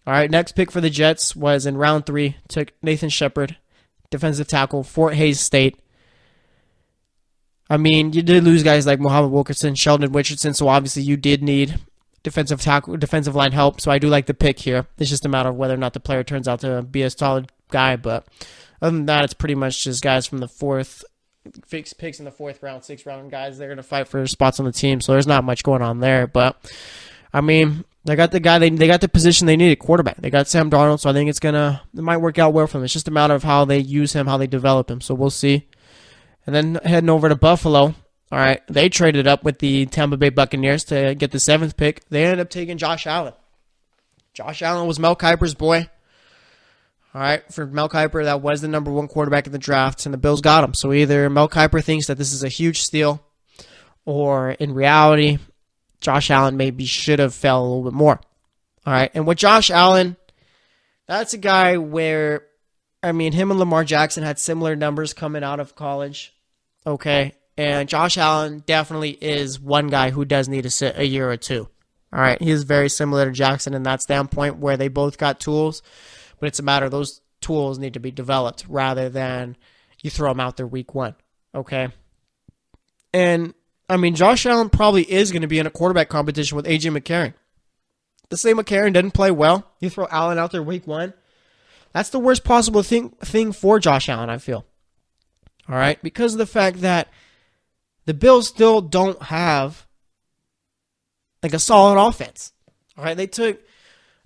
All right, next pick for the Jets was in round 3. Took Nathan Shepard, defensive tackle, Fort Hays State. I mean, you did lose guys like Muhammad Wilkerson, Sheldon Richardson, so obviously you did need defensive line help. So I do like the pick here. It's just a matter of whether or not the player turns out to be a solid guy, but other than that, it's pretty much just guys from the 4th, picks in the 4th round, 6th round guys. They're going to fight for spots on the team, so there's not much going on there. But, I mean, they got the guy, they got the position they needed, quarterback. They got Sam Darnold, so I think it might work out well for them. It's just a matter of how they use him, how they develop him, so we'll see. And then heading over to Buffalo, all right, they traded up with the Tampa Bay Buccaneers to get the 7th pick. They ended up taking Josh Allen. Josh Allen was Mel Kiper's boy. All right, for Mel Kiper, that was the number 1 quarterback in the draft, and the Bills got him. So either Mel Kiper thinks that this is a huge steal, or in reality, Josh Allen maybe should have fell a little bit more. All right, and with Josh Allen, That's a guy where, I mean, him and Lamar Jackson had similar numbers coming out of college. Okay. And Josh Allen definitely is one guy who does need to sit a year or two. All right. He is very similar to Jackson in that standpoint where they both got tools, but it's a matter of those tools need to be developed rather than you throw them out there week one. Okay. And, I mean, Josh Allen probably is going to be in a quarterback competition with A.J. McCarron. The same McCarron didn't play well. You throw Allen out there week one. That's the worst possible thing for Josh Allen, I feel. All right? Because of the fact that the Bills still don't have like a solid offense. All right? They took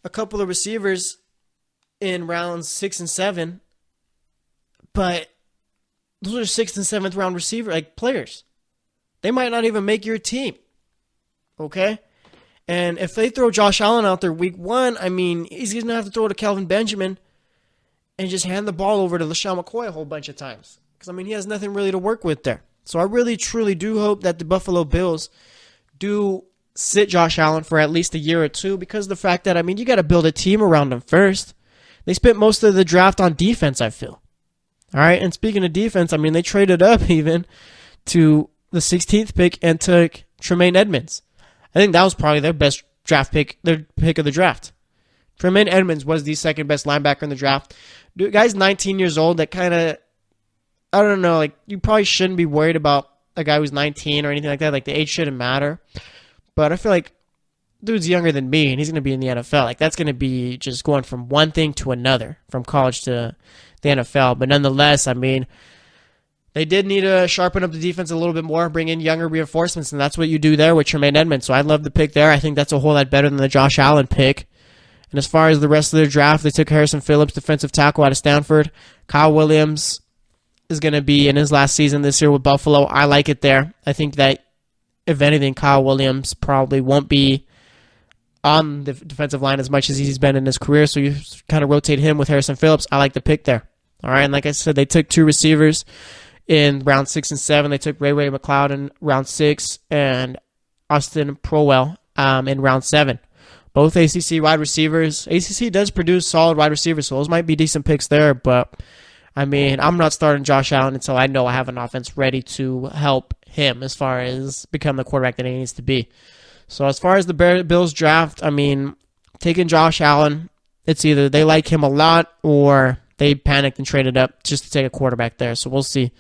a couple of receivers in rounds 6 and 7, but those are 6th and 7th round receiver like players. They might not even make your team. Okay? And if they throw Josh Allen out there week one, I mean, he's going to have to throw to Kelvin Benjamin and just hand the ball over to LaShawn McCoy a whole bunch of times. Because, I mean, he has nothing really to work with there. So I really, truly do hope that the Buffalo Bills do sit Josh Allen for at least a year or two because of the fact that, I mean, you got to build a team around him first. They spent most of the draft on defense, I feel. All right, and speaking of defense, I mean, they traded up even to the 16th pick and took Tremaine Edmonds. I think that was probably their best draft pick, their pick of the draft. Tremaine Edmonds was the second best linebacker in the draft. Dude, guy's 19 years old. That kind of, I don't know, like you probably shouldn't be worried about a guy who's 19 or anything like that. Like the age shouldn't matter. But I feel like dude's younger than me and he's going to be in the NFL. Like that's going to be just going from one thing to another, from college to the NFL. But nonetheless, I mean, they did need to sharpen up the defense a little bit more, bring in younger reinforcements, and that's what you do there with Tremaine Edmonds. So I love the pick there. I think that's a whole lot better than the Josh Allen pick. And as far as the rest of their draft, they took Harrison Phillips, defensive tackle out of Stanford. Kyle Williams is going to be in his last season this year with Buffalo. I like it there. I think that, if anything, Kyle Williams probably won't be on the defensive line as much as he's been in his career, so you kind of rotate him with Harrison Phillips. I like the pick there. All right, and like I said, they took two receivers in round 6 and 7. They took Ray McLeod in round 6 and Austin Prowell in round 7. Both ACC wide receivers. ACC does produce solid wide receivers, so those might be decent picks there. But, I mean, I'm not starting Josh Allen until I know I have an offense ready to help him as far as become the quarterback that he needs to be. So as far as the Bills draft, I mean, taking Josh Allen, it's either they like him a lot or they panicked and traded up just to take a quarterback there. So we'll see.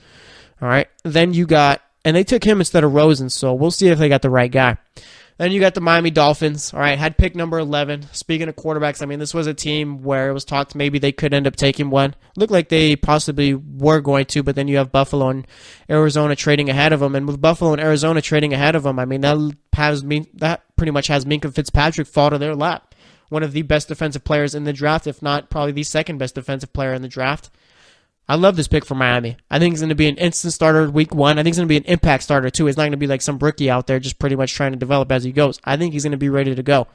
All right. Then you got, and they took him instead of Rosen, so we'll see if they got the right guy. Then you got the Miami Dolphins. All right, had pick number 11. Speaking of quarterbacks, I mean, this was a team where it was talked maybe they could end up taking one. Looked like they possibly were going to, but then you have Buffalo and Arizona trading ahead of them. And with Buffalo and Arizona trading ahead of them, I mean, that pretty much has Minkah Fitzpatrick fall to their lap. One of the best defensive players in the draft, if not probably the second best defensive player in the draft. I love this pick for Miami. I think he's going to be an instant starter week 1. I think he's going to be an impact starter too. He's not going to be like some rookie out there just pretty much trying to develop as he goes. I think he's going to be ready to go.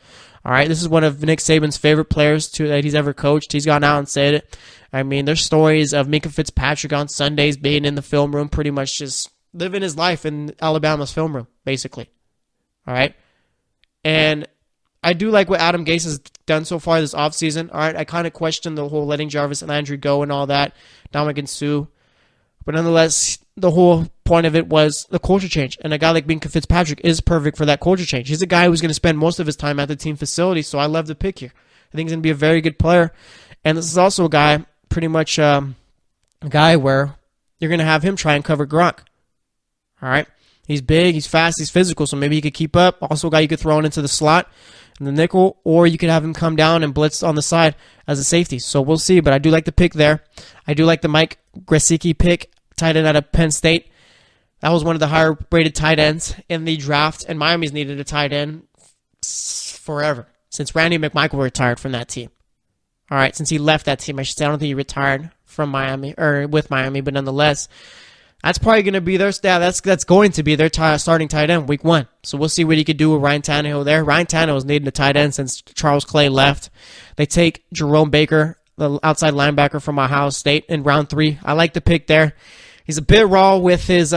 All right, this is one of Nick Saban's favorite players that he's ever coached. He's gone out and said it. I mean, there's stories of Minkah Fitzpatrick on Sundays being in the film room, pretty much just living his life in Alabama's film room, basically. All right, and I do like what Adam Gase has done so far this offseason. All right, I kind of questioned the whole letting Jarvis and Landry go and all that, Dominican Sue. But nonetheless, the whole point of it was the culture change. And a guy like Minkah Fitzpatrick is perfect for that culture change. He's a guy who's going to spend most of his time at the team facility, so I love the pick here. I think he's going to be a very good player. And this is also a guy, pretty much a guy where you're going to have him try and cover Gronk. All right? He's big, he's fast, he's physical, so maybe he could keep up. Also a guy you could throw into the slot in the nickel, or you could have him come down and blitz on the side as a safety. So we'll see, but I do like the pick there. I do like the Mike Gesicki pick, tight end out of Penn State. That was one of the higher-rated tight ends in the draft, and Miami's needed a tight end forever, since Randy McMichael retired from that team. All right, since he left that team, I should say. I don't think he retired from Miami, or with Miami, but nonetheless, that's probably going to be their stat. That's going to be their starting tight end week 1. So we'll see what he could do with Ryan Tannehill there. Ryan Tannehill is needing a tight end since Charles Clay left. They take Jerome Baker, the outside linebacker from Ohio State, in round 3. I like the pick there. He's a bit raw with his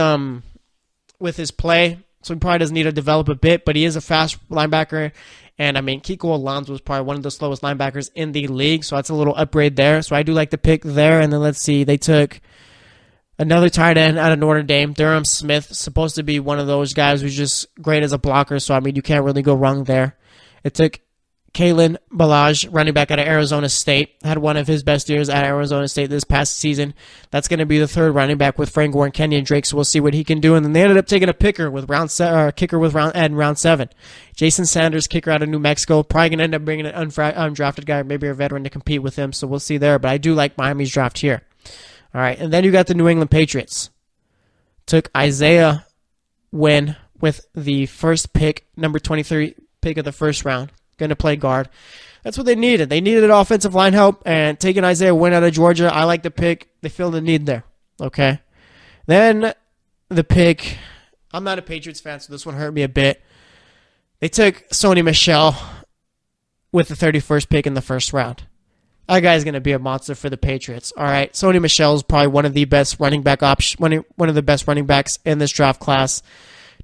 play, so he probably doesn't need to develop a bit, but he is a fast linebacker. And, I mean, Kiko Alonso was probably one of the slowest linebackers in the league, so that's a little upgrade there. So I do like the pick there. And then let's see, they took another tight end out of Notre Dame, Durham Smith, supposed to be one of those guys who's just great as a blocker, so, I mean, you can't really go wrong there. It took Kalen Ballage, running back out of Arizona State, had one of his best years at Arizona State this past season. That's going to be the third running back with Frank Gore and Kenyon Drake, so we'll see what he can do. And then they ended up taking a kicker with round 7. Jason Sanders, kicker out of New Mexico, probably going to end up bringing an undrafted guy, maybe a veteran to compete with him, so we'll see there. But I do like Miami's draft here. All right, and then you got the New England Patriots. Took Isaiah Wynn with the first pick, number 23 pick of the first round. Going to play guard. That's what they needed. They needed offensive line help, and taking Isaiah Wynn out of Georgia, I like the pick. They feel the need there. Okay. Then the pick, I'm not a Patriots fan, so this one hurt me a bit. They took Sony Michel with the 31st pick in the first round. That guy's going to be a monster for the Patriots. All right. Sony Michel is probably one of the best running back one of the best running backs in this draft class.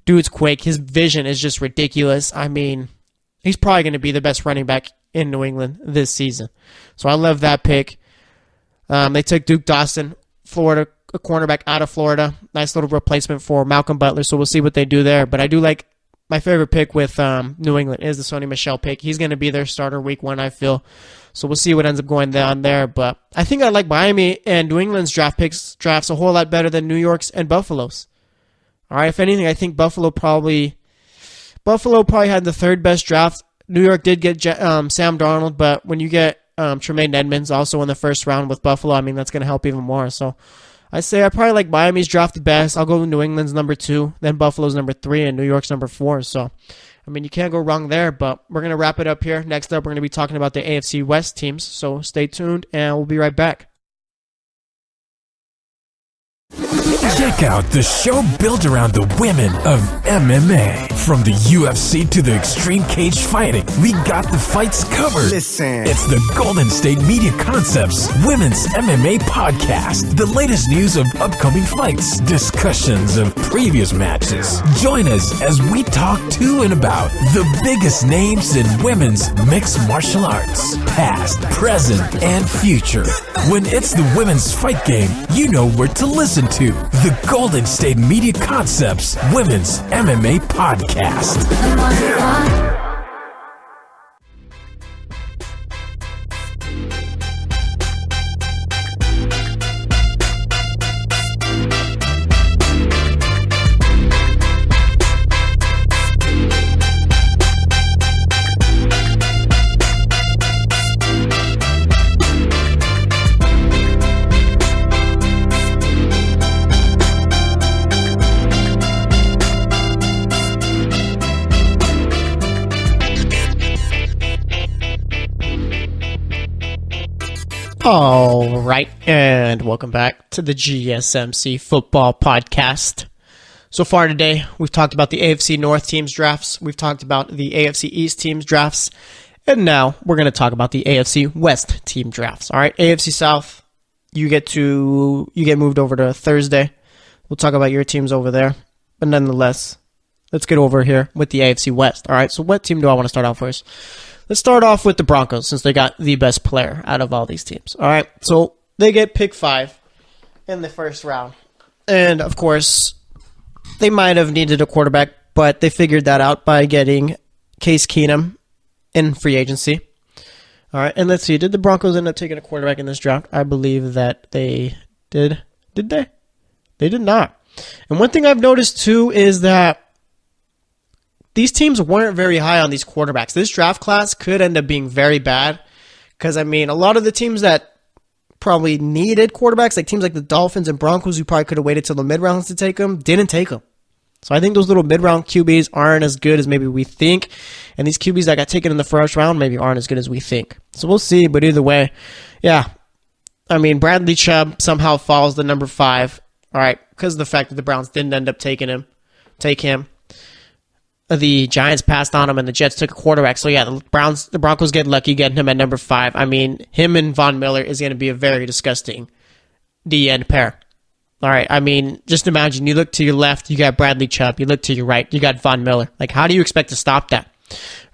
Dude's quick. His vision is just ridiculous. I mean, he's probably going to be the best running back in New England this season. So I love that pick. They took Duke Dawson, Florida, a cornerback out of Florida. Nice little replacement for Malcolm Butler, so we'll see what they do there. But I do like my favorite pick with New England is the Sony Michel pick. He's going to be their starter week 1, I feel. So we'll see what ends up going down there. But I think I like Miami and New England's drafts a whole lot better than New York's and Buffalo's. All right, if anything, I think Buffalo probably had the third best draft. New York did get Sam Darnold, but when you get Tremaine Edmonds also in the first round with Buffalo, I mean, that's going to help even more. So I say I probably like Miami's draft the best. I'll go with New England's number 2, then Buffalo's number 3, and New York's number 4. So, I mean, you can't go wrong there, but we're going to wrap it up here. Next up, we're going to be talking about the AFC West teams, so stay tuned, and we'll be right back. Check out the show built around the women of MMA. From the UFC to the extreme cage fighting, we got the fights covered. Listen. It's the Golden State Media Concepts Women's MMA Podcast. The latest news of upcoming fights, discussions of previous matches. Join us as we talk to and about the biggest names in women's mixed martial arts, past, present, and future. When it's the women's fight game, you know where to listen to. The Golden State Media Concepts Women's MMA Podcast. All right, and welcome back to the GSMC Football Podcast. So far today, we've talked about the AFC North teams drafts, we've talked about the AFC East teams drafts, and now we're going to talk about the AFC West team drafts. All right, AFC South, you get moved over to Thursday. We'll talk about your teams over there, but nonetheless, let's get over here with the AFC West. All right, so what team do I want to start out first? Let's start off with the Broncos, since they got the best player out of all these teams. All right, so they get pick 5 in the first round. And, of course, they might have needed a quarterback, but they figured that out by getting Case Keenum in free agency. All right, and let's see. Did the Broncos end up taking a quarterback in this draft? I believe that they did. Did they? They did not. And one thing I've noticed, too, is that these teams weren't very high on these quarterbacks. This draft class could end up being very bad because, I mean, a lot of the teams that probably needed quarterbacks, like teams like the Dolphins and Broncos, who probably could have waited till the mid-rounds to take them, didn't take them. So I think those little mid-round QBs aren't as good as maybe we think, and these QBs that got taken in the first round maybe aren't as good as we think. So we'll see, but either way, yeah. I mean, Bradley Chubb somehow falls to number 5, all right, because of the fact that the Browns didn't end up take him. The Giants passed on him, and the Jets took a quarterback. So, yeah, the Broncos get lucky getting him at number 5. I mean, him and Von Miller is going to be a very disgusting D-end pair. All right, I mean, just imagine you look to your left, you got Bradley Chubb. You look to your right, you got Von Miller. Like, how do you expect to stop that?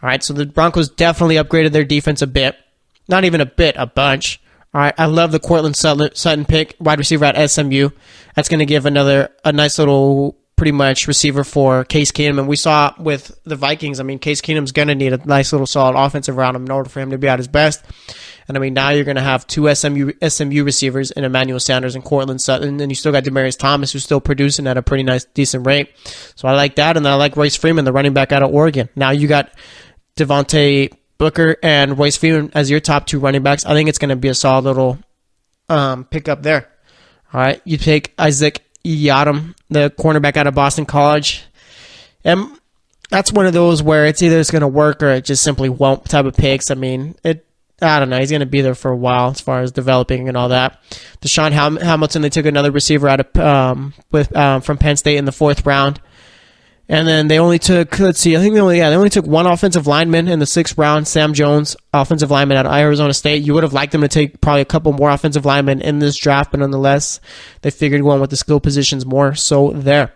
All right, so the Broncos definitely upgraded their defense a bit. Not even a bit, a bunch. All right, I love the Cortland Sutton pick, wide receiver at SMU. That's going to give a nice little, pretty much, receiver for Case Keenum. And we saw with the Vikings, I mean, Case Keenum's going to need a nice little solid offensive round in order for him to be at his best. And I mean, now you're going to have two SMU receivers in Emmanuel Sanders and Cortland Sutton. And you still got Demaryius Thomas, who's still producing at a pretty nice, decent rate. So I like that. And then I like Royce Freeman, the running back out of Oregon. Now you got Devontae Booker and Royce Freeman as your top two running backs. I think it's going to be a solid little pickup there. All right, you take Isaac Yiadom, the cornerback out of Boston College. And that's one of those where it's either it's going to work or it just simply won't type of picks. I mean, I don't know. He's going to be there for a while as far as developing and all that. Deshaun Hamilton, they took another receiver out of from Penn State in the 4th round. And then they only took, they only took one offensive lineman in the 6th round, Sam Jones, offensive lineman out of Arizona State. You would have liked them to take probably a couple more offensive linemen in this draft, but nonetheless, they figured going with the skill positions more so there.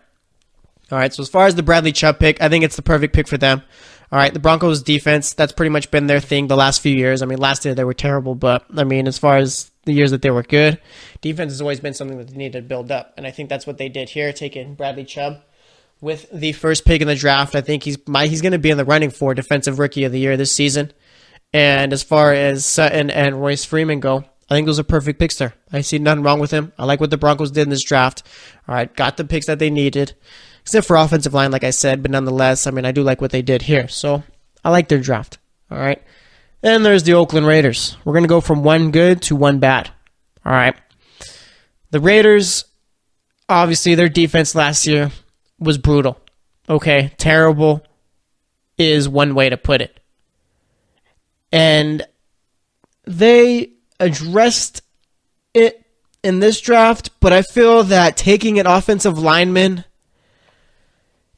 All right, so as far as the Bradley Chubb pick, I think it's the perfect pick for them. All right, the Broncos defense, that's pretty much been their thing the last few years. I mean, last year they were terrible, but I mean, as far as the years that they were good, defense has always been something that they needed to build up. And I think that's what they did here, taking Bradley Chubb with the first pick in the draft. I think he's going to be in the running for Defensive Rookie of the Year this season. And as far as Sutton and Royce Freeman go, I think those are perfect picks there. I see nothing wrong with him. I like what the Broncos did in this draft. All right, got the picks that they needed, except for offensive line, like I said. But nonetheless, I mean, I do like what they did here. So I like their draft. All right. Then there's the Oakland Raiders. We're going to go from one good to one bad. All right. The Raiders, obviously, their defense last year was brutal. Okay, terrible is one way to put it. And they addressed it in this draft, but I feel that taking an offensive lineman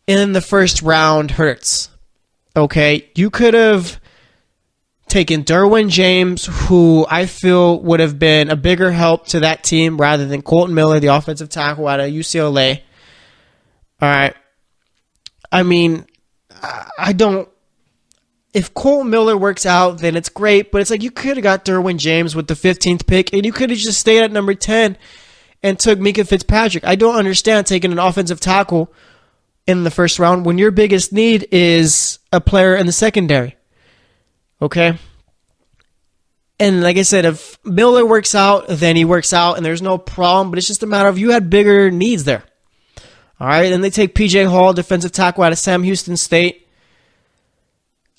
in the 1st round hurts. Okay, you could have taken Derwin James, who I feel would have been a bigger help to that team rather than Colton Miller, the offensive tackle out of UCLA. All right. I mean, I don't... If Colton Miller works out, then it's great, but it's like you could have got Derwin James with the 15th pick, and you could have just stayed at number 10 and took Minkah Fitzpatrick. I don't understand taking an offensive tackle in the 1st round when your biggest need is a player in the secondary. Okay? And like I said, if Miller works out, then he works out, and there's no problem, but it's just a matter of you had bigger needs there. All right, and they take P.J. Hall, defensive tackle out of Sam Houston State.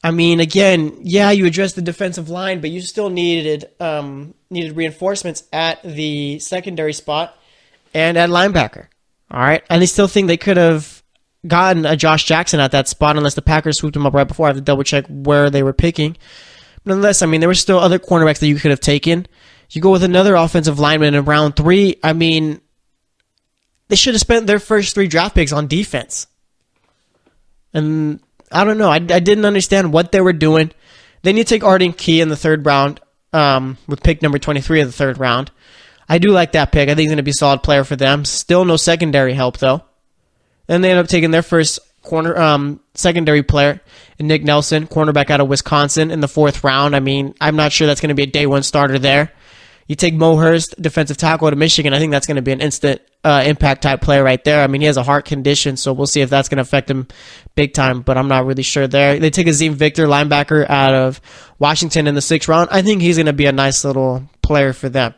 I mean, again, yeah, you addressed the defensive line, but you still needed reinforcements at the secondary spot and at linebacker. All right, and I still think they could have gotten a Josh Jackson at that spot unless the Packers swooped him up right before. I have to double check where they were picking. But nonetheless, I mean, there were still other cornerbacks that you could have taken. You go with another offensive lineman in round 3. I mean, they should have spent their first 3 draft picks on defense. And I don't know. I didn't understand what they were doing. Then you take Arden Key in the 3rd round with pick number 23 of the 3rd round. I do like that pick. I think he's going to be a solid player for them. Still no secondary help, though. Then they end up taking their first secondary player, Nick Nelson, cornerback out of Wisconsin in the 4th round. I mean, I'm not sure that's going to be a day 1 starter there. You take Mo Hurst, defensive tackle out of Michigan. I think that's going to be an instant impact type player right there. I mean, he has a heart condition, so we'll see if that's going to affect him big time, but I'm not really sure there. They take Azim Victor, linebacker out of Washington in the 6th round. I think he's going to be a nice little player for them.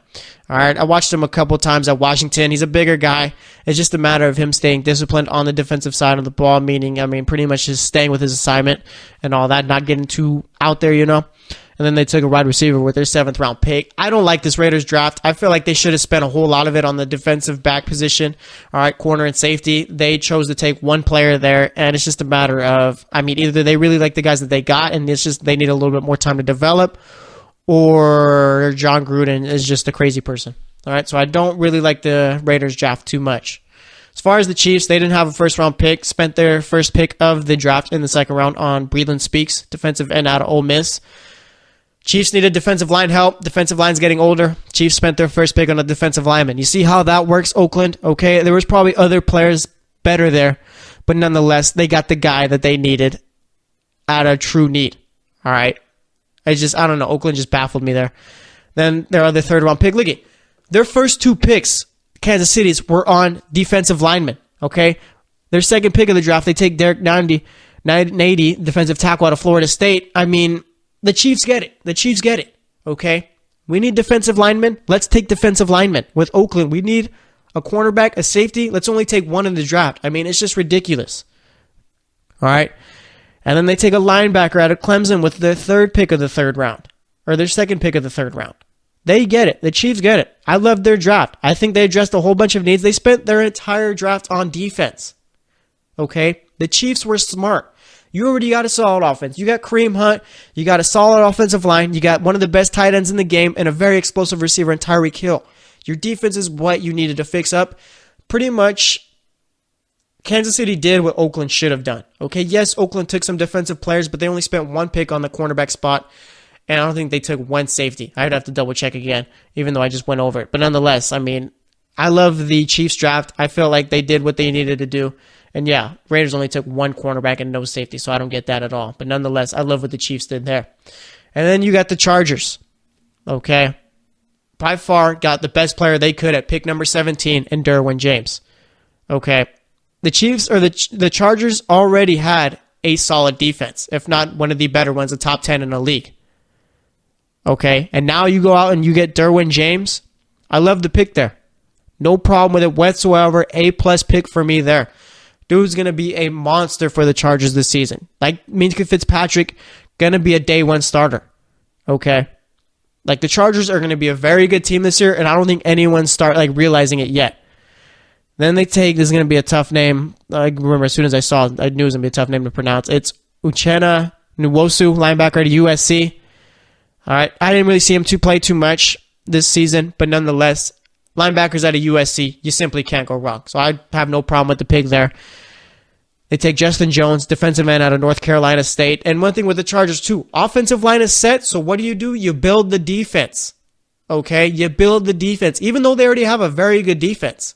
All right, I watched him a couple times at Washington. He's a bigger guy. It's just a matter of him staying disciplined on the defensive side of the ball, meaning, I mean, pretty much just staying with his assignment and all that, not getting too out there, you know. And then they took a wide receiver with their 7th round pick. I don't like this Raiders draft. I feel like they should have spent a whole lot of it on the defensive back position. All right, corner and safety. They chose to take one player there, and it's just a matter of, I mean, either they really like the guys that they got, and it's just they need a little bit more time to develop, or John Gruden is just a crazy person. All right, so I don't really like the Raiders draft too much. As far as the Chiefs, they didn't have a 1st round pick. Spent their first pick of the draft in the 2nd round on Breeland Speaks, defensive end out of Ole Miss. Chiefs needed defensive line help. Defensive line's getting older. Chiefs spent their first pick on a defensive lineman. You see how that works, Oakland? Okay, there was probably other players better there, but nonetheless, they got the guy that they needed out of true need. All right? I don't know. Oakland just baffled me there. Then their other third-round pick. Look at their first 2 picks, Kansas City's, were on defensive linemen. Okay? Their second pick of the draft, they take Derek Nady, defensive tackle out of Florida State. I mean, the Chiefs get it. The Chiefs get it. Okay? We need defensive linemen. Let's take defensive linemen. With Oakland, we need a cornerback, a safety. Let's only take one in the draft. I mean, it's just ridiculous. All right? And then they take a linebacker out of Clemson with their third pick of the third round. Or their second pick of the third round. They get it. The Chiefs get it. I love their draft. I think they addressed a whole bunch of needs. They spent their entire draft on defense. Okay? The Chiefs were smart. You already got a solid offense. You got Kareem Hunt. You got a solid offensive line. You got one of the best tight ends in the game and a very explosive receiver in Tyreek Hill. Your defense is what you needed to fix up. Pretty much, Kansas City did what Oakland should have done. Okay, yes, Oakland took some defensive players, but they only spent 1 pick on the cornerback spot, and I don't think they took 1 safety. I'd have to double check again, even though I just went over it. But nonetheless, I mean, I love the Chiefs draft. I feel like they did what they needed to do. And yeah, Raiders only took 1 cornerback and no safety, so I don't get that at all. But nonetheless, I love what the Chiefs did there. And then you got the Chargers. Okay. By far, got the best player they could at pick number 17 in Derwin James. Okay. The Chiefs, or the Chargers, already had a solid defense, if not one of the better ones, a top 10 in the league. Okay. And now you go out and you get Derwin James. I love the pick there. No problem with it whatsoever. A+ pick for me there. Dude's going to be a monster for the Chargers this season. Like Minkah Fitzpatrick, going to be a day 1 starter. Okay? Like the Chargers are going to be a very good team this year, and I don't think anyone's realizing it yet. Then they take, this is going to be a tough name. I remember as soon as I saw it, I knew it was going to be a tough name to pronounce. It's Uchenna Nwosu, linebacker at USC. All right. I didn't really see him play too much this season, but nonetheless, linebackers out of USC, you simply can't go wrong. So I have no problem with the pick there. They take Justin Jones, defensive end out of North Carolina State. And one thing with the Chargers too, offensive line is set, so what do? You build the defense. Okay? You build the defense, even though they already have a very good defense.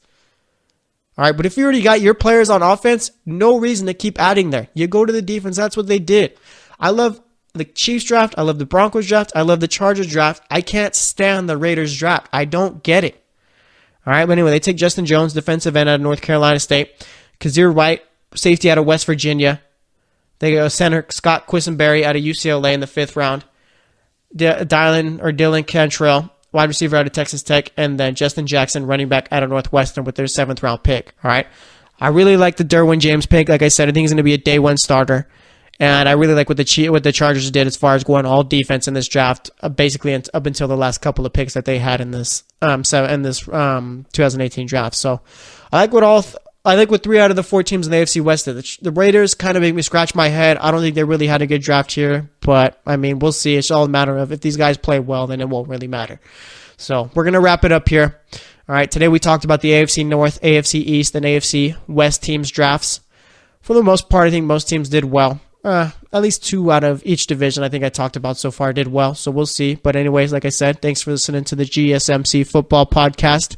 All right, but if you already got your players on offense, no reason to keep adding there. You go to the defense. That's what they did. I love the Chiefs draft. I love the Broncos draft. I love the Chargers draft. I can't stand the Raiders draft. I don't get it. All right, but anyway, they take Justin Jones, defensive end out of North Carolina State. Kazir White, safety out of West Virginia. They go center Scott Quisenberry out of UCLA in the 5th round. Dylan Cantrell, wide receiver out of Texas Tech. And then Justin Jackson, running back out of Northwestern with their 7th round pick. All right, I really like the Derwin James pick. Like I said, I think he's going to be a day 1 starter. And I really like what the Chargers did as far as going all defense in this draft, basically up until the last couple of picks that they had in this 2018 draft. So I like what 3 out of the 4 teams in the AFC West did. The Raiders kind of make me scratch my head. I don't think they really had a good draft here, but I mean, we'll see. It's all a matter of if these guys play well, then it won't really matter. So we're going to wrap it up here. All right, today we talked about the AFC North, AFC East, and AFC West teams' drafts. For the most part, I think most teams did well. At least 2 out of each division I think I talked about so far did well, so we'll see. But anyways, like I said, thanks for listening to the GSMC football podcast.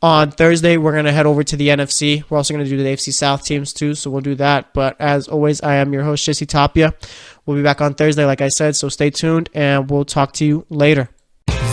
On Thursday, we're going to head over to the NFC. We're also going to do the AFC South teams too, so we'll do that. But as always, I am your host, Jesse Tapia. We'll be back on Thursday, like I said, so stay tuned, and we'll talk to you later.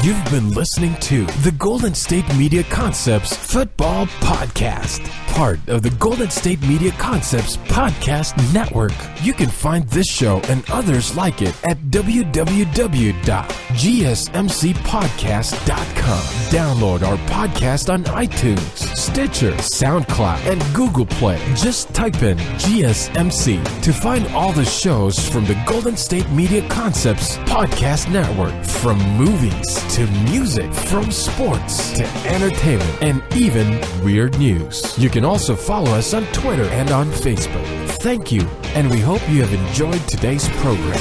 You've been listening to the Golden State Media Concepts Football Podcast, part of the Golden State Media Concepts Podcast Network. You can find this show and others like it at www.gsmcpodcast.com. Download our podcast on iTunes, Stitcher, SoundCloud, and Google Play. Just type in GSMC to find all the shows from the Golden State Media Concepts Podcast Network, from movies to music, from sports to entertainment, and even weird news. You can also follow us on Twitter and on Facebook. Thank you, and we hope you have enjoyed today's program.